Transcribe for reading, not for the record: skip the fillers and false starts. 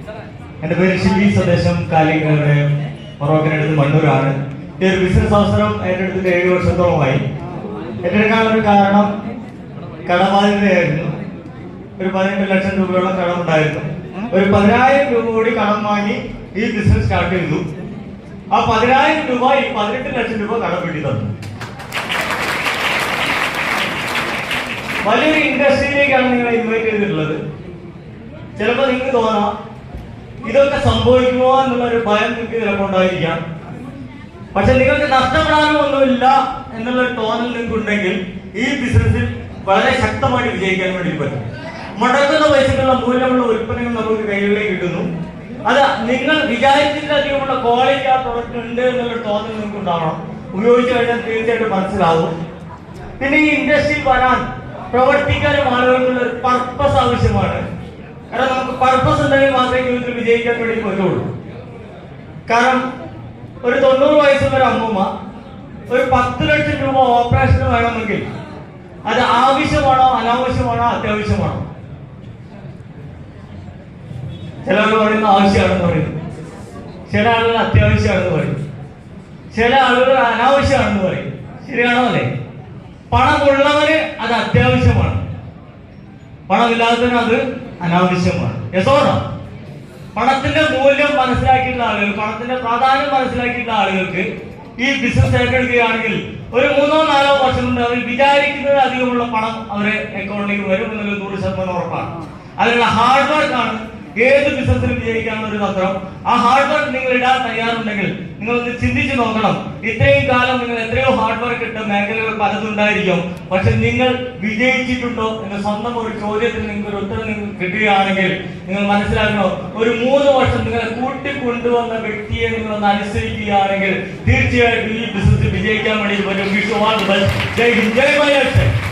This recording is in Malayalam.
എൻ്റെ പേര് ഷിബി സ്വദേശം കാലിക്കയുടെ മൊറോക്കനടുത്ത് മണ്ണൂരാണ്. ഈ ഒരു ബിസിനസ് അവസരം ഏറ്റെടുത്തിട്ട് 7 വർഷത്തോളമായി. ഏറ്റെടുക്കാനൊരു കാരണം കടബാധ്യതയായിരുന്നു. ഒരു 18 ലക്ഷം രൂപയോളം കടമുണ്ടായിരുന്നു. ഒരു 10,000 രൂപ കൂടി കടം വാങ്ങി ഈ ബിസിനസ് സ്റ്റാർട്ട് ചെയ്തു. ആ 10,000 രൂപ ഈ 18 ലക്ഷം രൂപ കടം വീട്ടി തന്നു. വലിയൊരു ഇൻഡസ്ട്രിയിലേക്കാണ് നിങ്ങളെ ഇൻവൈറ്റ് ചെയ്തിട്ടുള്ളത്. ചിലപ്പോൾ നിങ്ങൾക്ക് തോന്നാം ഇതൊക്കെ സംഭവിക്കുമോ എന്നുള്ളൊരു ഭയം നിങ്ങൾക്ക് ചിലപ്പോൾ ഉണ്ടായിരിക്കാം. പക്ഷെ നിങ്ങൾക്ക് നഷ്ടപ്പെടാനോ ഒന്നുമില്ല എന്നുള്ളൊരു തോന്നൽ നിങ്ങൾക്ക് ഉണ്ടെങ്കിൽ ഈ ബിസിനസ്സിൽ വളരെ ശക്തമായിട്ട് വിജയിക്കാൻ വേണ്ടി പറ്റും. മുടക്കുന്ന പൈസക്കുള്ള മൂല്യമുള്ള ഉൽപ്പന്നങ്ങൾ നമുക്ക് കൈകളിലേക്ക് കിട്ടുന്നു. അത് നിങ്ങൾ വിചാരിച്ചിലധികമുള്ള ക്വാളിറ്റി ആ പ്രൊഡക്റ്റ് ഉണ്ട് എന്നുള്ള തോന്നൽ നിങ്ങൾക്ക് ഉണ്ടാവണം. ഉപയോഗിച്ച് കഴിഞ്ഞാൽ തീർച്ചയായിട്ടും മനസ്സിലാവും. പിന്നെ ഈ ഇൻഡസ്ട്രിയിൽ വരാൻ പ്രവർത്തിക്കാനും ആളുകൾക്കുള്ള ഒരു പർപ്പസ് ആവശ്യമാണ്. കാരണം നമുക്ക് പർപ്പസ് ഉണ്ടെങ്കിൽ മാത്രമേ ജീവിതത്തിൽ വിജയിക്കാൻ വേണ്ടി പറ്റുള്ളൂ. കാരണം ഒരു 90 വയസ്സുള്ള ഒരു അമ്മൂമ്മ ഒരു 10 ലക്ഷം രൂപ ഓപ്പറേഷന് വേണമെങ്കിൽ അത് ആവശ്യമാണോ അനാവശ്യമാണോ അത്യാവശ്യമാണോ? ചില ആളുകൾ പറയുന്നത് ആവശ്യമാണെന്ന് പറയുന്നു, ചില ആളുകൾ അത്യാവശ്യമാണെന്ന് പറയും, ചില ആളുകൾ അനാവശ്യമാണെന്ന് പറയും. ശരിയാണോ? അല്ലേ? പണമുള്ളവന് അത് അത്യാവശ്യമാണ്, പണമില്ലാത്തവന് അത് അനാവശ്യമാണ്. യസോണോ? പണത്തിന്റെ മൂല്യം മനസ്സിലാക്കിയിട്ടുള്ള ആളുകൾ, പണത്തിന്റെ പ്രാധാന്യം മനസ്സിലാക്കിയിട്ടുള്ള ആളുകൾക്ക് ഈ ബിസിനസ് ഏറ്റെടുക്കുകയാണെങ്കിൽ ഒരു 3-4 വർഷം കൊണ്ട് അവർ വിചാരിക്കുന്നത് അധികമുള്ള പണം അവരെ അക്കൗണ്ടിലേക്ക് വരും എന്നുള്ളത് 100% ഉറപ്പാണ്. അതിനുള്ള ഹാർഡ് വർക്കാണ് ഏത് ബിസിനസ്സിലും വിജയിക്കാനുള്ള ഒരു തന്ത്രം. ആ ഹാർഡ് വർക്ക് നിങ്ങൾ ഇടാൻ തയ്യാറുണ്ടെങ്കിൽ നിങ്ങളൊന്ന് ചിന്തിച്ചു നോക്കണം. ഇത്രയും കാലം നിങ്ങൾ എത്രയോ ഹാർഡ് വർക്ക് ഇട്ട മേഖലകൾ പലതുണ്ടായിരിക്കും. പക്ഷെ നിങ്ങൾ വിജയിച്ചിട്ടുണ്ടോ എന്ന സ്വന്തം ഒരു ചോദ്യത്തിന് നിങ്ങൾക്ക് ഒരു ഉത്തരം നിങ്ങൾക്ക് കിട്ടുകയാണെങ്കിൽ നിങ്ങൾ മനസ്സിലാക്കണം, ഒരു 3 വർഷം നിങ്ങളെ കൂട്ടിക്കൊണ്ടുവന്ന വ്യക്തിയെ നിങ്ങളൊന്ന് അനുസരിക്കുകയാണെങ്കിൽ തീർച്ചയായിട്ടും ഈ ബിസിനസ് വിജയിക്കാൻ വേണ്ടി പറ്റും. ജയ് ഹിന്ദ്, ജയ് മലയാളം.